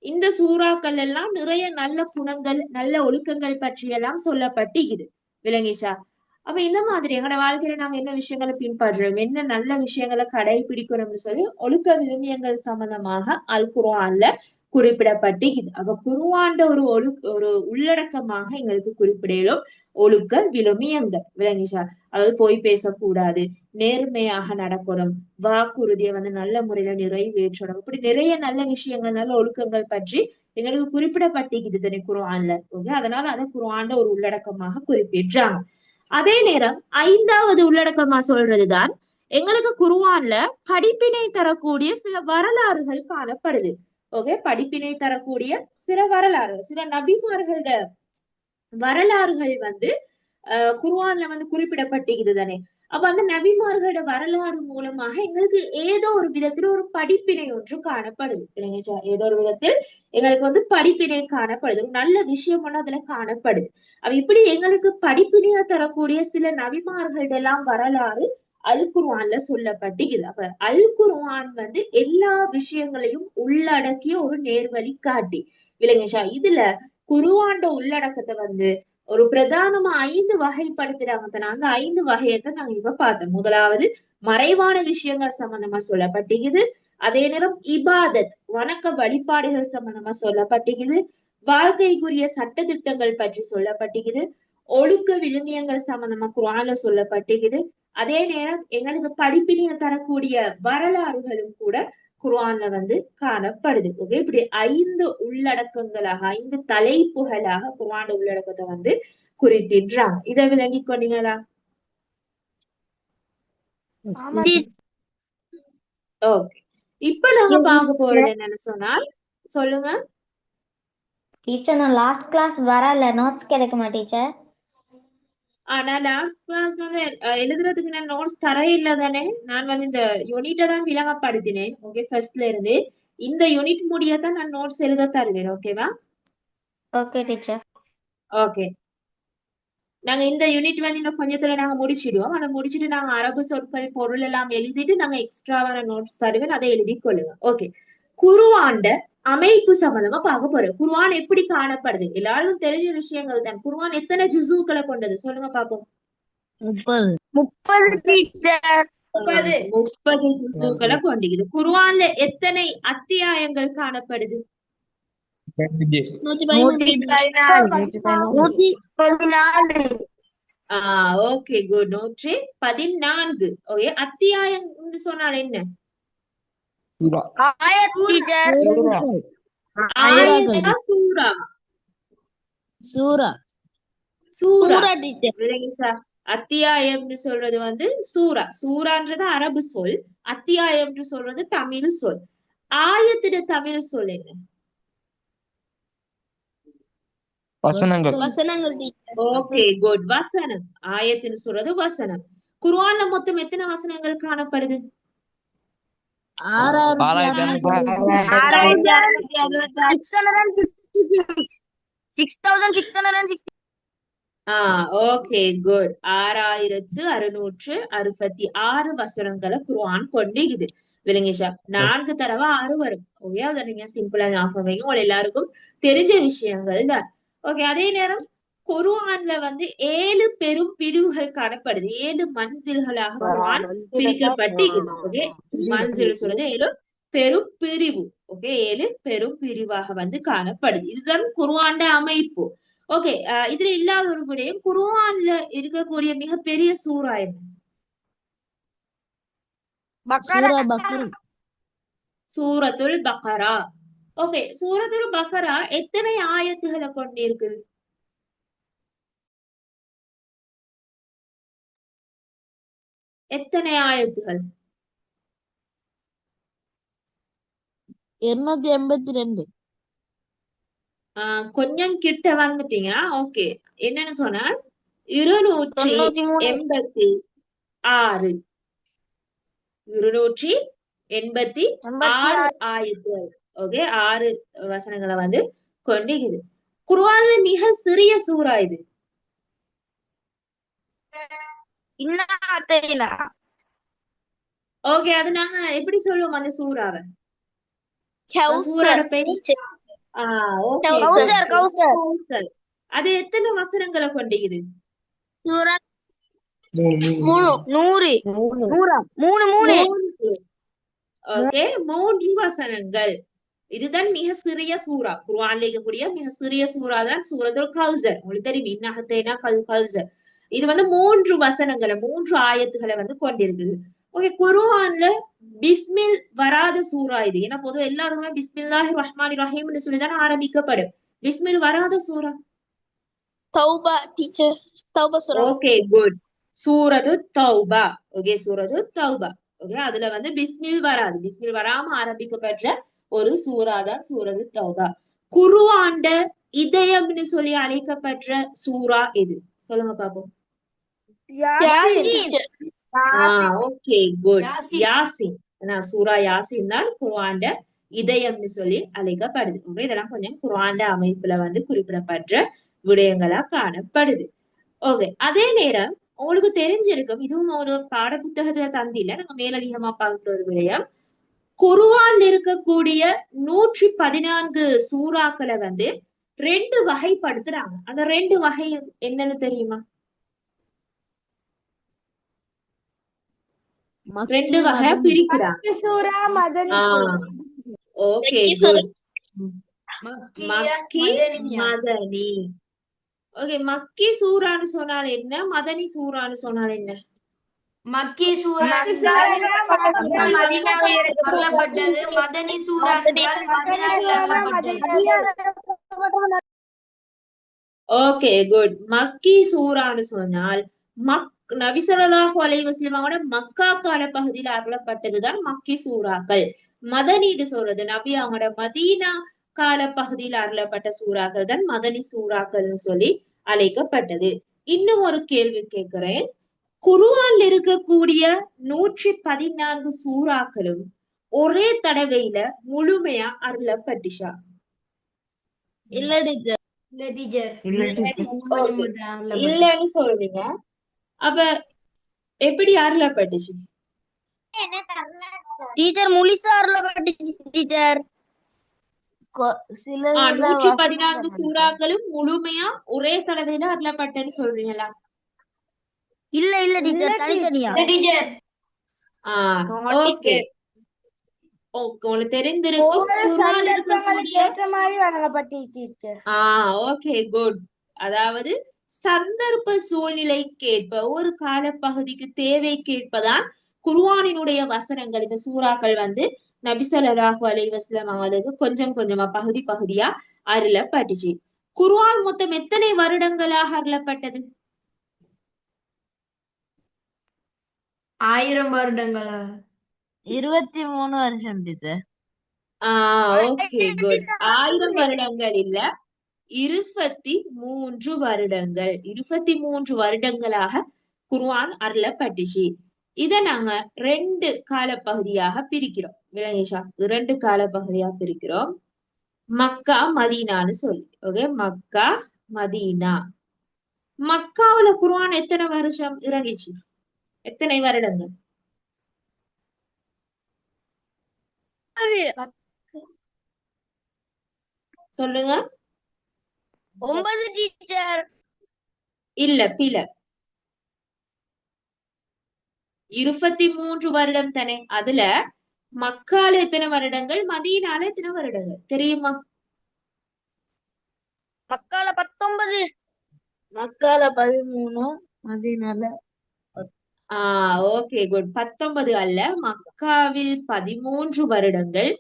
இந்த சூறாக்கள் எல்லாம் நிறைய நல்ல குணங்கள், நல்ல ஒழுக்கங்கள் பற்றியெல்லாம் சொல்லப்பட்டிருக்குது. விளங்கிச்சா? அப்ப இந்த மாதிரி எங்களோட வாழ்க்கையில நாங்க என்ன விஷயங்களை பின்பற்றுறோம், என்ன நல்ல விஷயங்களை கடைபிடிக்கிறோம்னு சொல்லி ஒழுக்க விழுமியங்கள் சம்பந்தமாக அல் குர்ஆன்ல குறிப்பிடப்பட்டிருக்குது. அப்ப குர்ஆன்ல ஒரு உள்ளடக்கமாக எங்களுக்கு குறிப்பிடலும் ஒழுக்க விழுமியங்கள். விளங்கிச்சா? அதாவது பொய் பேசக்கூடாது, நேர்மையாக நடக்கணும், வாக்குறுதியை வந்து நல்ல முறையில நிறைவேற்றணும், இப்படி நிறைய நல்ல விஷயங்கள், நல்ல ஒழுக்கங்கள் பற்றி எங்களுக்கு குறிப்பிடப்பட்டிருக்குது தானே குர்ஆன்ல. அதனால அதை குர்ஆன்ல ஒரு உள்ளடக்கமாக குறிப்பிடுறாங்க. அதே நேரம் 5வது உள்ளடக்கமா சொல்றதுதான் எங்களுக்கு குர்ஆன்ல படிப்பினை தரக்கூடிய சில வரலாறுகள் காணப்படுது. படிப்பினை தரக்கூடிய சில வரலாறுகள், சில நபிமார்களோட வரலாறுகள் வந்து குர்ஆன்ல வந்து குறிப்பிடப்பட்டிருக்குது தானே. அப்ப அந்த நபிமார்களோட வரலாறு மூலமாக எங்களுக்கு ஏதோ ஒரு விதத்துல ஒரு படிப்பினை ஒன்று காணப்படுது. ஏதோ ஒரு விதத்தில் எங்களுக்கு வந்து படிப்பினை காணப்படுது, ஒரு நல்ல விஷயம் ஒன்று அதுல காணப்படுது. அப்ப இப்படி எங்களுக்கு படிப்பினையா தரக்கூடிய சில நபிமார்களோட எல்லாம் வரலாறு அல் குர்ஆன்ல சொல்லப்பட்டிருக்குது. அப்ப அல் குர்ஆன் வந்து எல்லா விஷயங்களையும் உள்ளடக்கிய ஒரு நேர்வழி காட்டி. விளங்குச்சா? இதுல குர்ஆன்ட உள்ளடக்கத்தை வந்து ஒரு பிரதானமா 5 வகைப்படுத்துறாங்க. அந்த 5 வகையத்தை நாங்க இப்ப பார்த்தோம். முதலாவது மறைவான விஷயங்கள் சம்பந்தமா சொல்லப்பட்டிருக்குது. அதே நேரம் இபாதத், வணக்க வழிபாடுகள் சம்பந்தமா சொல்லப்பட்டிருக்குது. வாழ்க்கைக்குரிய சட்ட திட்டங்கள் பற்றி சொல்லப்பட்டிருக்குது. ஒழுக்க விழுமியங்கள் சம்பந்தமா குர்ஆன்ல சொல்லப்பட்டிருக்குது. அதே நேரம் எங்களுக்கு படிப்பினைய தரக்கூடிய வரலாறுகளும் கூட குர்ஆன்ல வந்து காணப்படுது. இப்படி 5 உள்ளடக்கங்களாக, 5 தலைப்புகளாக குர்ஆன் உள்ளடக்கத்தை வந்து குறிப்பிடுறாங்க. இதை விளங்கி கொண்டீங்களா? ஓகே, இப்ப நாங்க பார்க்க போறது என்னன்னு சொன்னால், சொல்லுங்க டீச்சர். நான் லாஸ்ட் கிளாஸ் வரல, நோட்ஸ் கிடைக்குமா டீச்சர்? நான் லாஸ்ட் கிளாஸ் வந்து எழுதுறதுக்கு நான் நோட்ஸ் தர இல்ல தானே. நான் வந்து இந்த யூனிட்டை தான் விளங்கப்படுத்தினேன். ஃபர்ஸ்ட்ல இருந்து இந்த யூனிட் முடியத்தான் நான் நோட்ஸ் எழுத தருவேன். ஓகேவா? Okay teacher. ஓகே, நாங்க இந்த யூனிட் வந்து இன்னும் கொஞ்சத்துல நாங்க முடிச்சிடுவோம். அதை முடிச்சிட்டு நாங்க அரபு சொற்கள் பொருள் எல்லாம் எழுதிட்டு நாங்க எக்ஸ்ட்ராவான நோட்ஸ் தருவேன், அதை எழுதி கொள்ளுங்க. ஓகே, குர்ஆன்ட அமைப்பு சம்பந்தமா பார்க்க போறோம். குர்ஆன் எப்படி காணப்படுது? எல்லாருக்கும் தெரிஞ்ச விஷயங்கள் தான். குர்ஆன் எத்தனை ஜுஸுக்களை கொண்டது சொல்லுங்க பாப்போம். 30 டீச்சர். 30 ஜுஸுக்களை கொண்டிருக்குது. குர்ஆன்ல எத்தனை அத்தியாயங்கள் காணப்படுது? 114. Okay, good. 114. ஓகே, அத்தியாயம் சொன்னால் என்ன? ஆயத் டீச்சர். ஆயத்தா சூரா? சூரா. சூரா டீச்சர். விளங்கிச்சா? அத்தியாயம்னு சொல்றது வந்து சூரா. சூரான்றது அரபு சொல், அத்தியாயம்னு சொல்றது தமிழ் சொல். ஆயத்திட தமிழ் சொல் என்ன? வசனங்கள். Okay, good. வசனம். ஆயத்துன்னு சொல்றது வசனம். குர்ஆன்ல மொத்தம் எத்தனை வசனங்கள் காணப்படுது? 6666. Okay, good. 6666 வசனங்களை குர்ஆன் கொண்டிருக்குது. விளங்கிச்சா? 4 தடவை 6 வரும். ஓகே, அதை நீங்க சிம்பிளா ஞாபகம் வைங்க, உங்க எல்லாருக்கும் தெரிஞ்ச விஷயங்கள் தான். ஓகே, அதே நேரம் குர்ஆன்ல வந்து 7 பெரும் பிரிவுகள் காணப்படுது. 7 மன்சில்களாக குர்ஆன் பிரிக்கப்பட்டிருக்குது. ஓகே, மன்சில் சொல்றது 7 பெரும் பிரிவு. ஓகே, 7 பெரும் பிரிவாக வந்து காணப்படுது. இதுதான் குர்ஆன்ட அமைப்பு. ஓகே, இதுல இல்லாத ஒரு விடயம், குர்ஆன்ல இருக்கக்கூடிய மிகப்பெரிய சூரா என்ன? சூரத்துல் பக்ரா. ஓகே, சூரத்துல் பக்ரா எத்தனை ஆயத்துகளை கொண்டிருக்குது? எத்தனை ஆயத்துகள்? 282. கொஞ்சம் கிட்ட வந்துட்டீங்க. ஓகே, என்னன்னு சொன்னா 286 286 ஆயத்துகள். ஓகே, 6 வசனங்களை வந்து கொண்டிருக்குது. குர்ஆன்ல மிக சிறிய சூரா இது. ஓகே, அது நாங்க எப்படி சொல்லுவோம் அந்த சூறாவை? சூறாவோட பேரு ஓகே, கௌசர். அது எத்தனை வசனங்களை கொண்டிருக்குது? ஓகே, 3 வசனங்கள். இதுதான் மிக சிறிய சூரா. குர்ஆன்ல இருக்கக்கூடிய மிக சிறிய சூறா தான் சூரத்துல் கௌசர். உங்களுக்கு தெரியும், இன்னஹத்தைனா கௌசர். இது வந்து 3 வசனங்களை, 3 ஆயத்துகளை வந்து கொண்டிருக்குது. ஓகே, குர்ஆன்ல பிஸ்மில் வராத சூரா இது. ஏன்னா பொதுவா எல்லாருமே பிஸ்மில்லாஹிர் ரஹ்மானிர் ரஹீம்னு சொல்லிதான் ஆரம்பிக்கப்படும். பிஸ்மில் வராத சூரா தௌபா டீச்சர், தௌபா சூரா. Okay, good. சூரத்து தௌபா. ஓகே, சூரத்து தௌபா. ஓகே, அதுல வந்து பிஸ்மில் வராது. பிஸ்மில் வராம ஆரம்பிக்கப்பட்ட ஒரு சூறா தான் சூரத்து தௌபா. குர்ஆன்ட இதயம்னு சொல்லி அழைக்கப்பட்ட சூரா எது? சொல்லுங்க பாப்போம். Okay, good. யாசின். சூரா யாசின் தான் குர்ஆன்ட இதயம்னு சொல்லி அழைக்கப்படுது. ஓகே, இதெல்லாம் கொஞ்சம் குர்ஆன்ட அமைப்புல வந்து குறிப்பிடப்பட்ட விடயங்களா காணப்படுது. ஓகே, அதே நேரம் உங்களுக்கு தெரிஞ்சிருக்கும், இதுவும் ஒரு பாட புத்தகத்துல தந்தில நாங்க மேலதிகமா பார்க்கிற ஒரு விடயம். குர்ஆன்ல இருக்கக்கூடிய 114 சூறாக்களை வந்து 2 வகைப்படுத்துறாங்க. அந்த 2 வகை என்னன்னு தெரியுமா? 2 வகை பிரிக்கிறாங்க. Okay, good. மக்கி, மதனி. ஓகே, மக்கி சூரான்னு சொன்னால் என்ன, மதனி சூரான்னு சொன்னால் என்ன? மக்கி சூரா மதீனாவில் இறக்கப்பட்டது, மதனி சூரா என்றால் மதீனாவில் இறக்கப்பட்டது. Okay, good. மக்கி சூரான்னு சொன்னால் நபி ஸல்லல்லாஹு அலைஹி வஸல்லமோட மக்கா கால பகுதியில் அருளப்பட்டதுதான் மக்கி சூறாக்கள். மதனின்னு சொல்றது நபி அவங்களோட மதீனா கால பகுதியில் அருளப்பட்ட சூறாக்கள் தான் மதனி சூறாக்கள்னு சொல்லி அழைக்கப்பட்டது. இன்னும் ஒரு கேள்வி கேட்கிறேன். குர்ஆன்ல இருக்கக்கூடிய 114 சூறாக்களும் ஒரே தடவையில முழுமையா அருளப்பட்டுச்சா? இல்ல டீச்சர். இல்லன்னு சொல்றீங்க. அப்ப எப்படி அருளப்பட்டுச்சு? டீச்சர் முழுசா அருளப்பட்டுச்சு டீச்சர். 114 சூறாக்களும் முழுமையா ஒரே தடவையில அருளப்பட்டன்னு சொல்றீங்களா? இல்ல டீச்சர், தனித்தனியா. ஓகே, உங்களுக்கு தெரிந்திருக்கும். Okay, good. அதாவது சந்தர்ப்ப சூழ்நிலைக்கேற்ப ஒரு கால பகுதிக்கு தேவைக்கேற்பதான் குர்ஆனினுடைய வசனங்கள், இந்த சூறாக்கள் வந்து நபி ஸல்லல்லாஹு அலைஹி வஸல்லம் அவர்களுக்கு கொஞ்சம் கொஞ்சமா பகுதி பகுதியா அருளப்பட்டுச்சு. குர்ஆன் மொத்தம் எத்தனை வருடங்களாக அருளப்பட்டது? 1000 வருடங்களா? 23 வருஷம் டீச்சர். Okay, good. 1000 வருடங்கள் இல்ல, 23 வருடங்கள். 23 வருடங்களாக குர்ஆன் அருளப்பட்டுச்சு. இத நாங்க 2 கால பகுதியாக பிரிக்கிறோம். விளங்கிச்சா? 2 கால பகுதியா பிரிக்கிறோம். மக்கா, மதீனான்னு சொல்லி. ஓகே, மக்கா, மதீனா. மக்காவுல குர்ஆன் எத்தனை வருஷம் இறங்கிச்சு? எத்தனை வருடங்கள்? சொல்லுங்க. 9 டீச்சர். இல்ல, பில. 23 வருடம் தானே. அதுல மக்கால எத்தனை வருடங்கள், மதீனால எத்தனை வருடங்கள் தெரியுமா? மக்கால 19. மக்கால 13, மதீனால. Okay, good. 19 அல்ல, மக்காவில் 13 வருடங்கள்,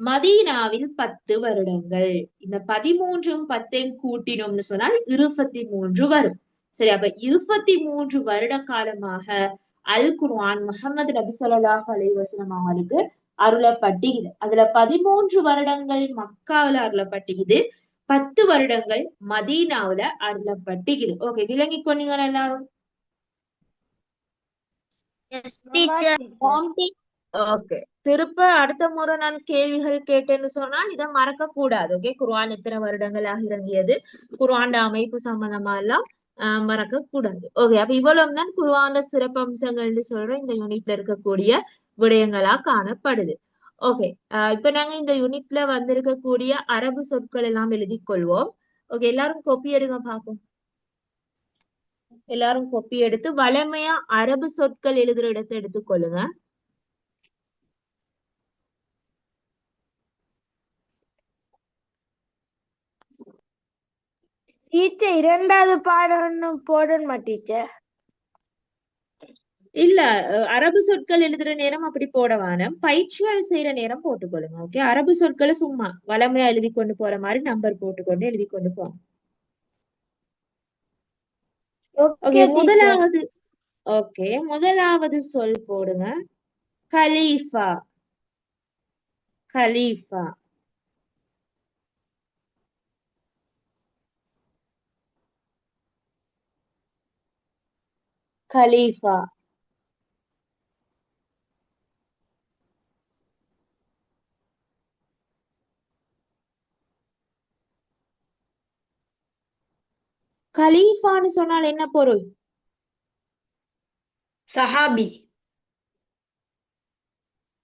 மதீனாவில் 10 வருடங்கள். இந்த 13ம் 10ஐயும் கூட்டினோம்னு சொன்னால் 23 வரும். சரி, அப்ப 23 வருட காலமாக அல் குர்ஆன் முஹம்மது நபி ஸல்லல்லாஹு அலைஹி வஸல்லம் அவங்களுக்கு அருளப்பட்டிருக்குது. அதுல 13 வருடங்கள் மக்காவுல அருளப்பட்டிருக்குது, 10 வருடங்கள் மதீனாவுல அருளப்பட்டிருக்குது. ஓகே, விளங்கி கொண்டீங்களா எல்லாரும்? Yes, ஆமா teacher. டீச்சர். ஓகே, திருப்ப அடுத்த முறை நான் கேள்விகள் கேட்டேன்னு சொன்னால் இதை மறக்க கூடாது. ஓகே, குர்ஆன் எத்தனை வருடங்களாக இறங்கியது, குர்ஆன் அமைப்பு சம்பந்தமா எல்லாம் மறக்க கூடாது. ஓகே, அப்ப இவ்வளவு தான் குர்ஆன் சிறப்பம்சங்கள்னு சொல்ற இந்த யூனிட்ல இருக்கக்கூடிய விடயங்களா காணப்படுது. ஓகே, இப்ப நாங்க இந்த யூனிட்ல வந்திருக்கக்கூடிய அரபு சொற்கள் எல்லாம் எழுதி கொள்வோம். ஓகே, எல்லாரும் கொப்பி எடுங்க பார்ப்போம். எல்லாரும் கொப்பி எடுத்து வளமையா அரபு சொற்கள் எழுதுற இடத்தை எடுத்துக்கொள்ளுங்க. டீச்சர் இரண்டாவது பாடம் போடணுமா டீச்சர்? இல்ல, அரபு சொற்கள் எழுதுற நேரம் அப்படி போட வேணாம், பயிற்சிகள் செய்யற நேரம் போட்டுக்கொள்ளுங்க. ஓகே, அரபு சொற்களை சும்மா வளமையா எழுதி கொண்டு போற மாதிரி நம்பர் போட்டுக்கொண்டு எழுதி கொண்டு போங்க. Okay okay, teacher. முதலாவது சொல் போடுங்க. கலீஃபா. கலீஃபா. கலீஃபா. கலீஃபான்னு சொன்னால் என்ன பொருள்? சஹாபி.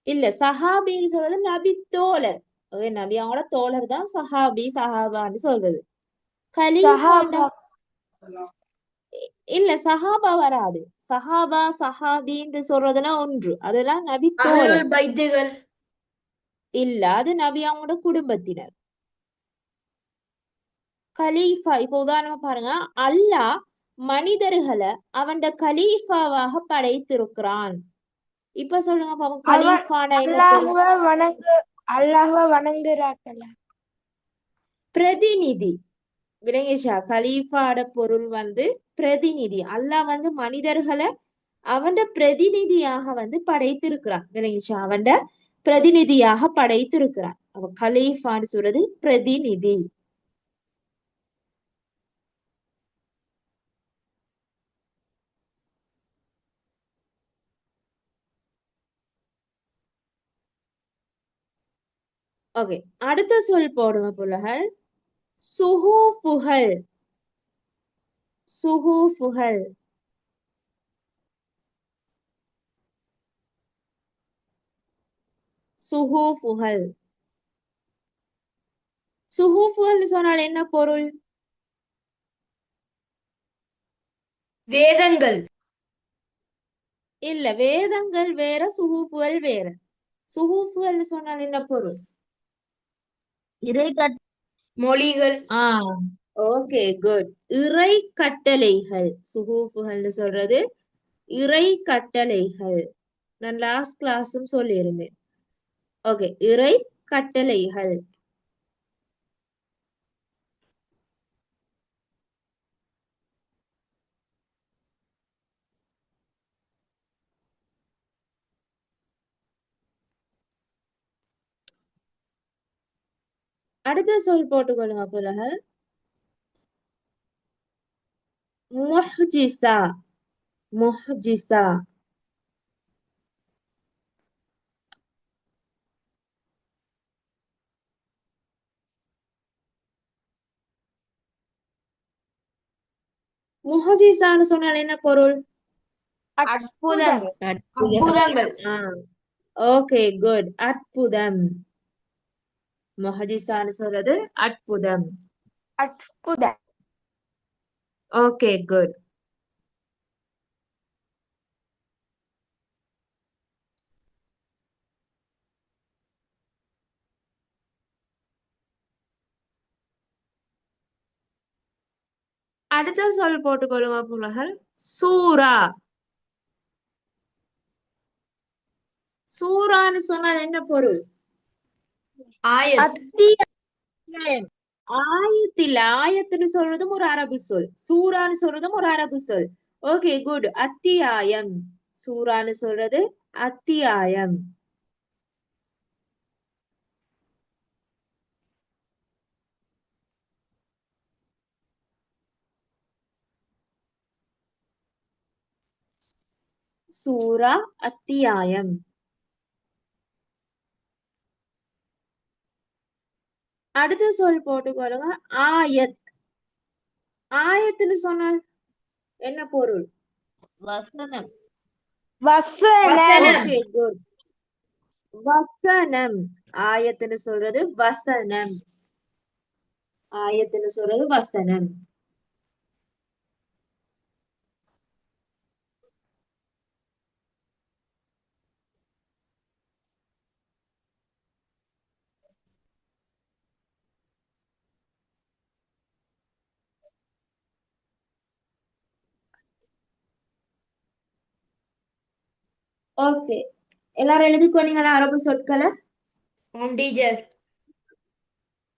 இல்ல, சஹாபின்னு சொல்றது நபி தோழர். ஓகே, நபி அவங்களோட தோழர் தான் சஹாபி, சஹாபான்னு சொல்றது. கலீஃபாண்டா சஹாபா. இல்ல, சஹாபா வராது. சஹாபா சஹாபின்னு சொல்றதெல்லாம் ஒன்று, அதெல்லாம் நபி தோழர். அஹ்லுல் பைத்துகள். இல்ல, அது நபி அவங்களோட குடும்பத்தினர். கலீஃபா, இப்ப உதாரணமா பாருங்க, அல்லாஹ் மனிதர்களை அவன் கலீஃபாவாக படைத்திருக்கிறான். இப்ப சொல்லுங்க பாப்போம், அவன் கலீஃபானா என்ன பொருள்? அல்லாஹ்வை வணங்குறாங்களா? பிரதிநிதி. விளங்கிச்சா? கலீஃபாட பொருள் பிரதிநிதி. அல்லாஹ் மனிதர்களை அவன் பிரதிநிதியாக படைத்திருக்கிறான். விளங்கிச்சா? அவன் பிரதிநிதியாக படைத்திருக்கிறான். அவ கலீஃபான்னு சொல்றது பிரதிநிதி. ஓகே, அடுத்த சொல் போடுங்க புலகள். சுஹூஃபுகள். சுஹூஃபுகள். சுஹூஃபுகள். சுஹூஃபுகள் சொன்னால் என்ன பொருள்? வேதங்கள். இல்ல, வேதங்கள் வேற, சுஹூஃபுகள் வேற. சுஹூஃபுகள் சொன்னால் என்ன பொருள்? இறை மொழிகள். Okay, good. இறை கட்டளைகள். சுஹூஃபுகள்னு சொல்றது இறை கட்டளைகள். நான் லாஸ்ட் கிளாஸும் சொல்லியிருந்தேன். ஓகே, இறை கட்டளைகள். அடுத்த சொல் போட்டுக்கொள்ளுங்க புலகள். முஹ்ஜிஸா. முஹ்ஜிஸா. முஹ்ஜிஸான்னு சொன்னால் என்ன பொருள்? அற்புதம். அற்புதங்கள். Okay, good. அற்புதம். முஹ்ஜிஸான்னு சொல்றது அற்புதம். அற்புதம். Okay, good. அடுத்த சொல் போட்டுக்கொள்ளுங்க புலகள். சூரா. சூரான்னு சொன்னால் என்ன பொருள்? ஆயத். அத்தியாயம். ஆயத்தில்ல, ஆயத்துன்னு சொல்றதும் ஒரு அரபு சொல், சூரான்னு சொல்றதும் ஒரு அரபு சொல். Okay, good. அத்தியாயம். சூரான்னு சொல்றது அத்தியாயம். சூரா அத்தியாயம். அடுத்த சொல் போட்டுக்கொள்ளுங்க. ஆயத். ஆயத்துன்னு சொன்னால் என்ன பொருள்? வசனம். வசனம். வசனம். Okay, good. வசனம். ஆயத்துன்னு சொல்றது வசனம். ஆயத்துன்னு சொல்றது வசனம். ஓகே, எல்லாரும் எழுதிக்கொண்டீங்களா அரபு சொற்களை? ஆம் டீச்சர்.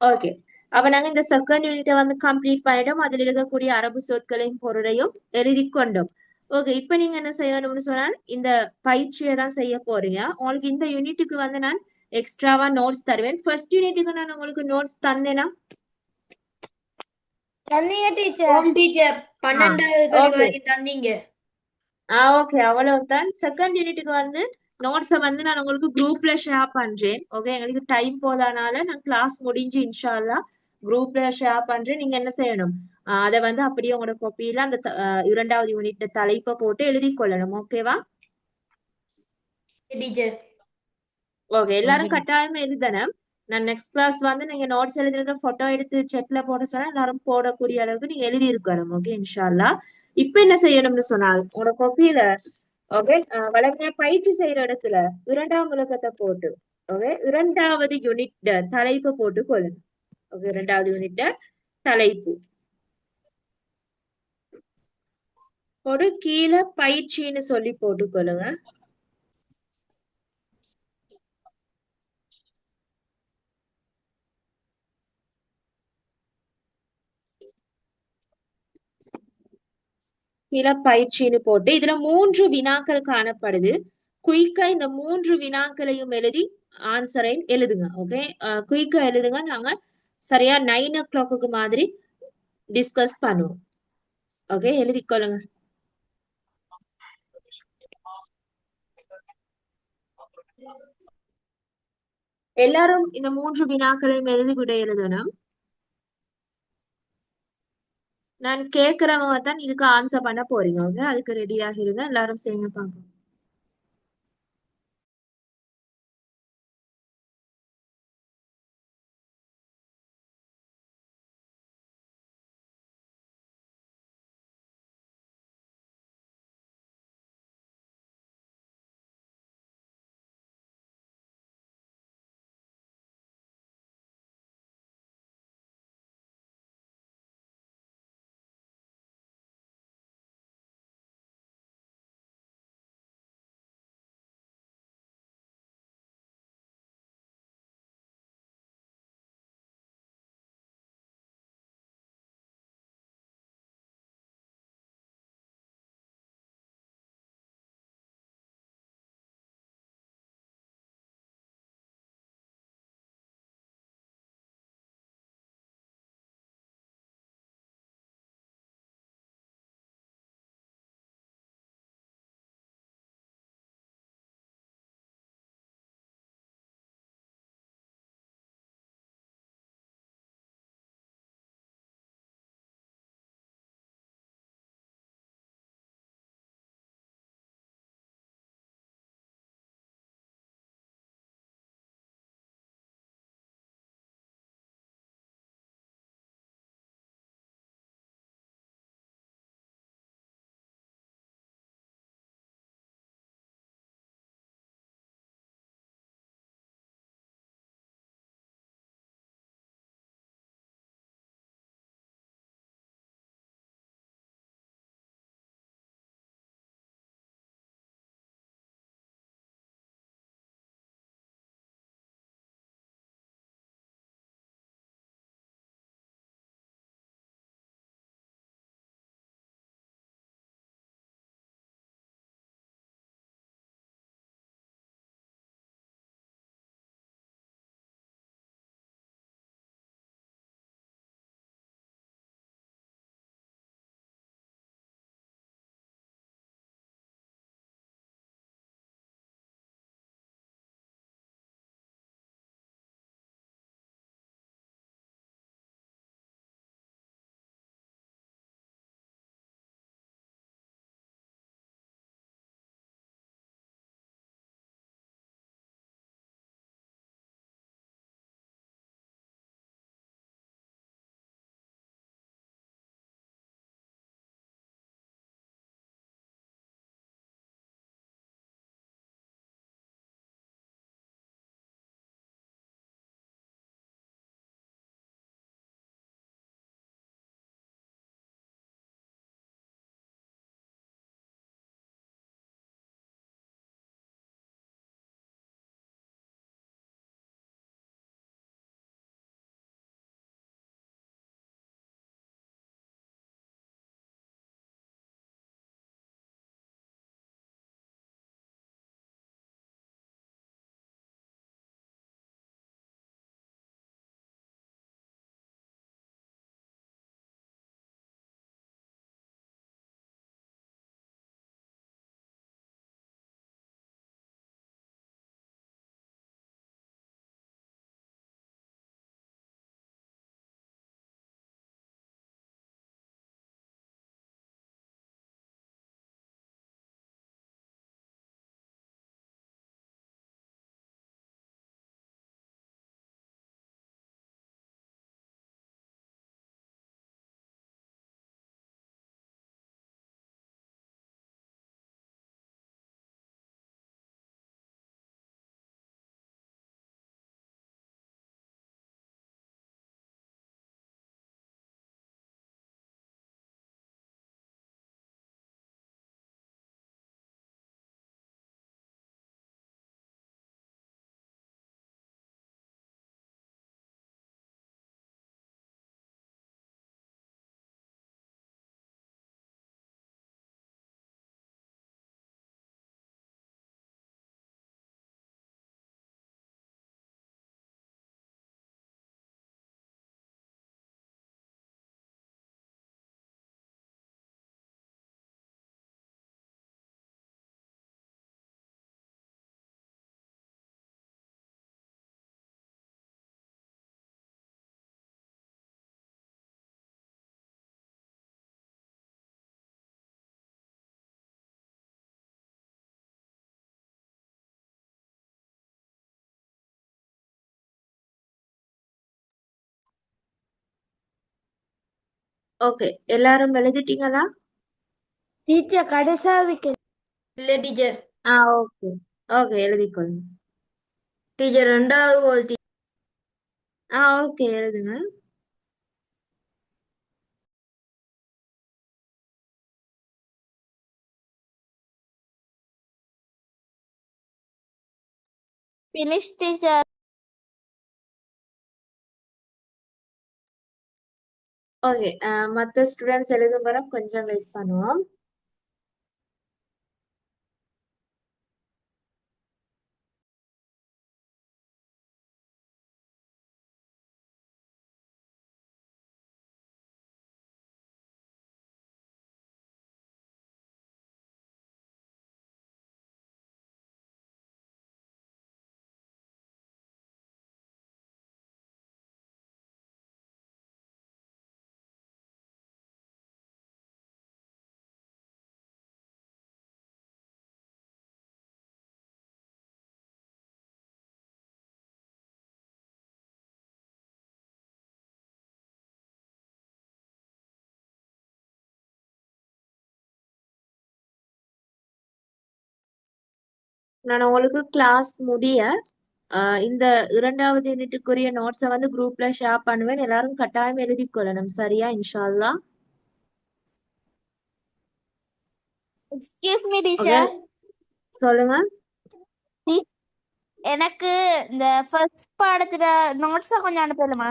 ஓகே, அப்ப நாங்க இந்த செகண்ட் யூனிட்டை வந்து கம்ப்ளீட் பண்ணிட்டோம். அதுல இருக்கக்கூடிய அரபு சொற்களையும் பொருளையும் எழுதி கொண்டோம். ஓகே, இப்ப நீங்க என்ன செய்யணும்னு சொன்னால் இந்த பயிற்சியை தான் செய்ய போறீங்க. உங்களுக்கு இந்த யூனிட்டுக்கு வந்து நான் எக்ஸ்ட்ராவா நோட்ஸ் தருவேன். ஃபர்ஸ்ட் யூனிட்டுக்கு நான் உங்களுக்கு நோட்ஸ் தந்தேனா? தண்ணிய டீச்சர். ஆம் டீச்சர். 12வது ஓகே. கழிவறை தந்தீங்க. ஓகே, அவ்வளவுதான். செகண்ட் யூனிட்டுக்கு வந்து நோட்ஸை வந்து நான் உங்களுக்கு குரூப்ல ஷேர் பண்றேன். ஓகே, எங்களுக்கு டைம் போதானால நான் கிளாஸ் முடிஞ்சு இன்ஷா அல்லாஹ் குரூப்ல ஷேர் பண்றேன். நீங்க என்ன செய்யணும்? அதை வந்து அப்படியே உங்களோட காப்பியில அந்த இரண்டாவது யூனிட் தலைப்பை போட்டு எழுதி கொள்ளணும். ஓகேவா? டீச்சர். ஓகே, எல்லாரும் கட்டாயமா எழுதணும். நான் நெக்ஸ்ட் கிளாஸ் வந்து நீங்க நோட்ஸ் எழுதுறத போட்டோ எடுத்து செட்ல போட சொன்னா எல்லாரும் போடக்கூடிய அளவுக்கு நீங்க எழுதி இருக்கணும். ஓகே, இன்ஷா அல்லாஹ். இப்ப என்ன செய்யணும்னு சொன்னால் உங்களோட காப்பியில ஓகே வளமையா பயிற்சி செய்யற இடத்துல இரண்டாம் உலகத்தை போட்டு ஓகே இரண்டாவது யூனிட் தலைப்பு போட்டு கொள்ளுங்க. ஓகே, இரண்டாவது யூனிட் தலைப்பு போட்டு கீழே பயிற்சின்னு சொல்லி போட்டுக்கொள்ளுங்க. கீழே பயிற்சின்னு போட்டு இதுல 3 வினாக்கள் காணப்படுது. குயிக்கா இந்த 3 வினாக்களையும் எழுதி ஆன்சரையும் எழுதுங்க. ஓகே, குயிக்கா எழுதுங்க. நாங்க சரியா 9 o'clock மாதிரி டிஸ்கஸ் பண்ணுவோம். ஓகே, எழுதிக்கொள்ளுங்க. எல்லாரும் இந்த 3 வினாக்களையும் எழுதி விட எழுதணும். நான் கேக்குறவங்க தான் இதுக்கு ஆன்சர் பண்ண போறீங்க. ஓகே, அதுக்கு ரெடி ஆகிருங்க. எல்லாரும் செய்யுங்க பாப்போம். ஓகே எல்லாரும் எழுதிட்டீங்களா? டீச்சர் கடைசாவிக்கு இல்ல டீச்சர். ஓகே ஓகே எழுதிக்கொள்ளுங்க. டீச்சர் ரெண்டாவது போல் ஓகே எழுதுங்க. Finish, teacher. ஓகே மற்ற ஸ்டூடெண்ட்ஸ் எழுதும் வரை கொஞ்சம் வெயிட் பண்ணுவோம். நான் உங்களுக்கு கிளாஸ் முடிய இந்த 2வது யூனிட்டுக்குரிய நோட்ஸை வந்து குரூப்ல ஷேர் பண்ணுவேன். எல்லாரும் கட்டாயம் எழுதிக் கொள்ளணும். சரியா? இன்ஷா அல்லாஹ். Excuse me, okay teacher. சொல்லுங்க. எனக்கு இந்த ஃபர்ஸ்ட் பாடத்துல நோட்ஸா கொஞ்சம் அனுப்பலுமா?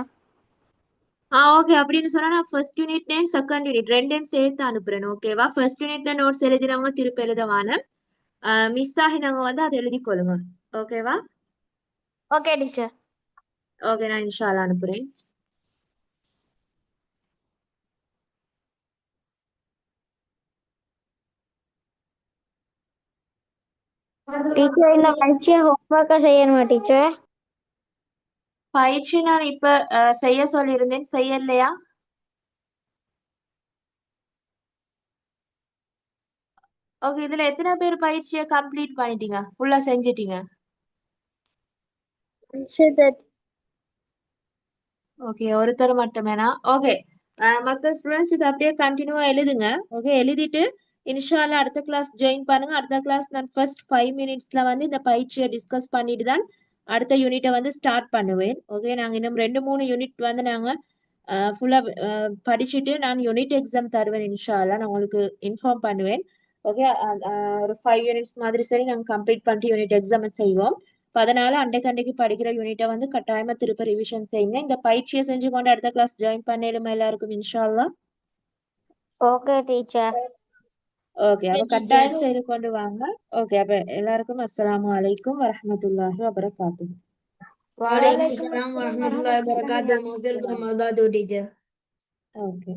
ஓகே அப்படின்னு சொன்னா நான் first unit name second unit ரெண்டையும் சேர்த்து அனுப்புறேன். ஓகேவா? ஃபர்ஸ்ட் யூனிட்ல நோட்ஸ் எழுதினவங்க திருப்பி எழுதவான மிஸ் ஆகினவங்க வந்து அதை எழுதி கொள்ளுங்க. ஓகேவா? Okay teacher. ஓகே நான் இன்ஷா அல்லாஹ் அனுப்புறேன். டீச்சர் இந்த பரீட்சை ஹோம்ஒர்க்கை செய்யணுமா டீச்சர்? பயிற்சி நான் இப்ப செய்ய சொல்லியிருந்தேன், செய்யலையா? ஓகே இதுல எத்தனை பேர் பயிற்சியை கம்ப்ளீட் பண்ணிட்டீங்க, ஃபுல்லா செஞ்சிட்டீங்க? said that ஓகே ஒருத்தர் மட்டுமேனா? ஓகே மற்ற ஸ்டூடெண்ட்ஸ் இதை அப்படியே கண்டினியூவா எழுதுங்க. ஓகே எழுதிட்டு இன்ஷா அல்லாஹ் அடுத்த கிளாஸ் ஜாயின் பண்ணுங்க. அடுத்த கிளாஸ் நான் ஃபர்ஸ்ட் 5 மினிட்ஸ்ல வந்து இந்த பயிற்சியை டிஸ்கஸ் பண்ணிட்டு தான் அடுத்த யூனிட்டை வந்து ஸ்டார்ட் பண்ணுவேன். ஓகே நாங்க இன்னும் 2-3 யூனிட் வந்து நாங்க ஃபுல்லா படிச்சுட்டு நான் யூனிட் எக்ஸாம் தருவேன். இன்ஷா அல்லாஹ் நான் உங்களுக்கு இன்ஃபார்ம் பண்ணுவேன். ஓகே ஒரு 5 யூனிட்ஸ் மாதிரி சரி நாங்க கம்ப்ளீட் பண்ணிட்டு யூனிட் எக்ஸாம் செய்வோம். அதனால அன்றைக்கு படிக்கிற யூனிட்டை வந்து கட்டாயமா திருப்ப ரிவிஷன் செய்யுங்க. இந்த பயிற்சியை செஞ்சு கொண்டு அடுத்த கிளாஸ் ஜாயின் பண்ணிடுமா எல்லாருக்கும் இன்ஷா அல்லாஹ்? Okay teacher. ஓகே அப்ப டீச்சர். கட்டாயம் செய்து கொண்டு வாங்க. ஓகே அப்ப எல்லாருக்கும் அஸ்ஸலாமு அலைக்கும் வரஹ்மத்துல்லாஹி வபரகாத்துஹு. வலைக்கும் வலைக்கும் அஸ்ஸலாம் அஸ்ஸலாம் வரஹ்மத்துல்லாஹி வபரகாத்துஹு. வரஹ்மத்துல்லாஹி மஃபிரத்தும் வபரகாத்துஹு டீச்சர். ஓகே